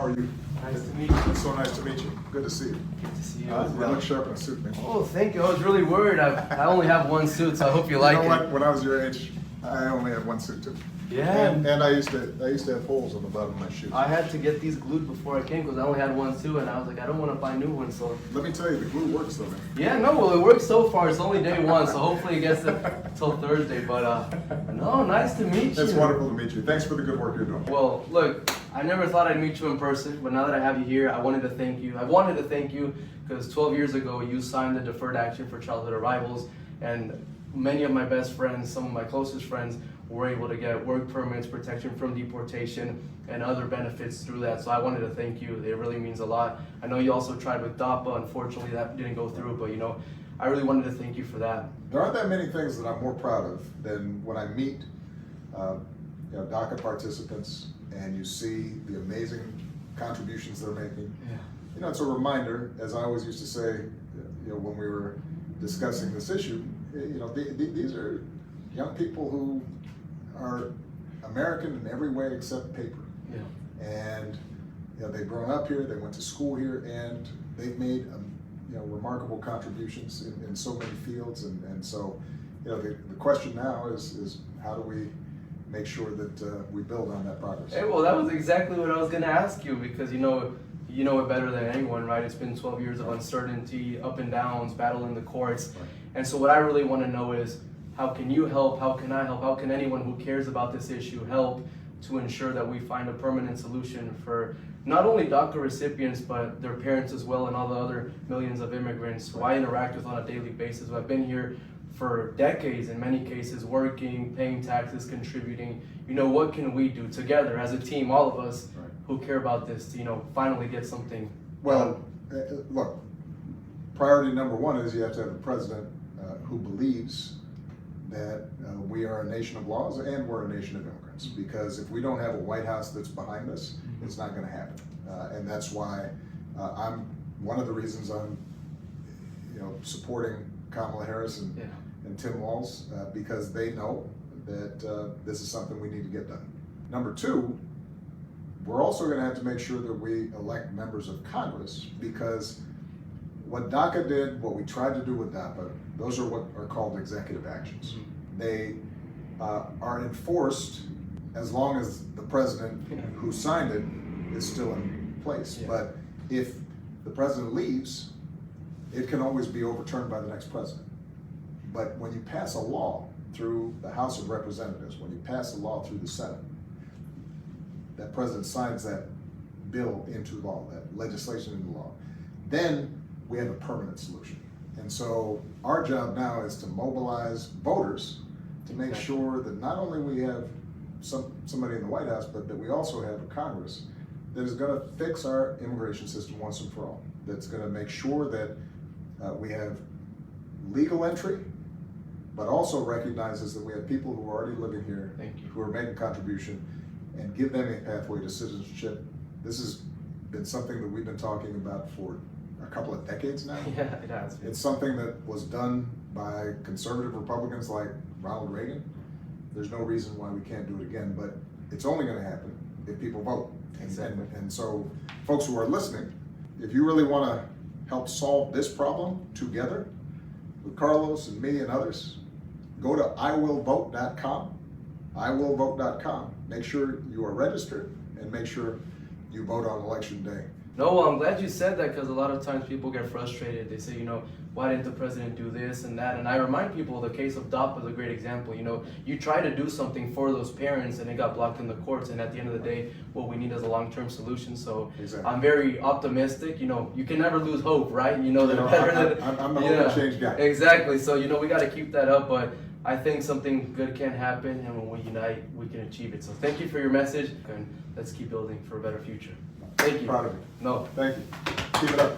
are you? Nice to meet you. It's so nice to meet you. Good to see you. Good to see you You as well. look sharp in a suit, man. Oh, thank you. I was really worried. I only have one suit, so I hope you You like know it. what? When I was your age, I only had one suit too. Yeah. And I used to have holes on the bottom of my shoes. I had to get these glued before I came because I only had one suit, and I was like, I don't want to buy new ones. So Let me tell you, the glue works though, man. yeah, no, well, it works so far. It's only day one, so hopefully it gets till Thursday. But no, nice to meet you. It's wonderful to meet you. Thanks for the good work you're doing. Well, look, I never thought I'd meet you in person, but now that I have you here, I wanted to thank you. I wanted to thank you because 12 years ago you signed the Deferred Action for Childhood Arrivals, and many of my best friends, some of my closest friends, were able to get work permits, protection from deportation, and other benefits through that. So I wanted to thank you. It really means a lot. I know you also tried with DAPA. Unfortunately, that didn't go through, but I really wanted to thank you for that. There aren't that many things that I'm more proud of than when I meet DACA participants and you see the amazing contributions they're making. Yeah. It's a reminder, as I always used to say, when we were discussing this issue, these are young people who are American in every way except paper. Yeah. And they've grown up here, they went to school here, and they've made remarkable contributions in so many fields. And so the question now is how do we make sure that we build on that progress? Hey, well, that was exactly what I was going to ask you because you know it better than anyone, right? It's been 12 years of uncertainty, up and downs, battle in the courts. Right. And so what I really want to know is how can you help? How can I help? How can anyone who cares about this issue help to ensure that we find a permanent solution for not only DACA recipients, but their parents as well and all the other millions of immigrants who I interact with on a daily basis, who have been here for decades in many cases, working, paying taxes, contributing. What can we do together as a team, all of us Right. who care about this to, finally get something Well, look, priority number one is you have to have a president who believes that we are a nation of laws and we're a nation of immigrants. Because if we don't have a White House that's behind us, it's not going to happen. And that's why I'm one of the reasons I'm, supporting Kamala Harris and Tim Walz because they know that this is something we need to get done. Number two, we're also going to have to make sure that we elect members of Congress because what DACA did, what we tried to do with DAPA, those are what are called executive actions. They are enforced as long as the president who signed it is still in place. Yeah. But if the president leaves, it can always be overturned by the next president. But when you pass a law through the House of Representatives, when you pass a law through the Senate, that president signs that bill into law, that legislation into law, then we have a permanent solution. And so our job now is to mobilize voters to make sure that not only we have somebody in the White House, but that we also have a Congress that is going to fix our immigration system once and for all. That's going to make sure that we have legal entry, but also recognizes that we have people who are already living here, who are making contribution, and give them a pathway to citizenship. This has been something that we've been talking about for a couple of decades now. Yeah, it has. It's something that was done by conservative Republicans like Ronald Reagan. There's no reason why we can't do it again, but it's only going to happen if people vote. Exactly. And so, folks who are listening, if you really want to help solve this problem together with Carlos and me and others, go to iwillvote.com. iwillvote.com. Make sure you are registered and make sure you vote on election day. No, well, I'm glad you said that because a lot of times people get frustrated. They say, why didn't the president do this and that? And I remind people the case of DAPA is a great example. You try to do something for those parents and it got blocked in the courts. And at the end of the day, what we need is a long-term solution. So Exactly. I'm very optimistic. You can never lose hope, right? I'm the hope and change guy. Exactly. So, we got to keep that up. But I think something good can happen. And when we unite, we can achieve it. So thank you for your message. And let's keep building for a better future. Thank you. Proud of you. No. Thank you. Keep it up.